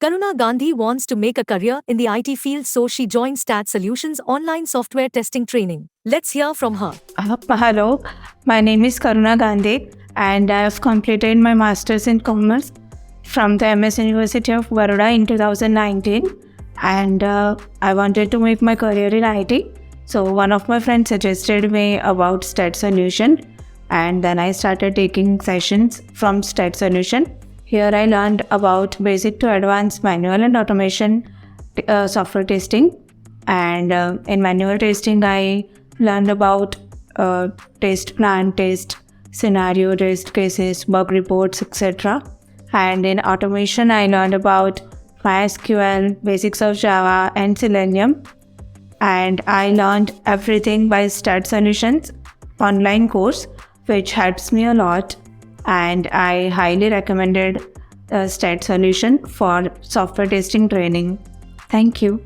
Karuna Gandhi wants to make a career in the IT field, so she joined STAD Solutions online software testing training. Let's hear from her. Hello, my name is Karuna Gandhi and I have completed my Masters in Commerce from the MNC University of Baroda in 2019, and I wanted to make my career in IT. So one of my friends suggested me about STAD Solution, and then I started taking sessions from STAD Solution. Here I learned about basic to advanced manual and automation software testing, and in manual testing I learned about test plan, test scenario, test cases, bug reports, etc. And in automation I learned about MySQL, basics of Java and Selenium. And I learned everything by STAD Solutions online course, which helps me a lot, and I highly recommended STAD Solution for software testing training. Thank you.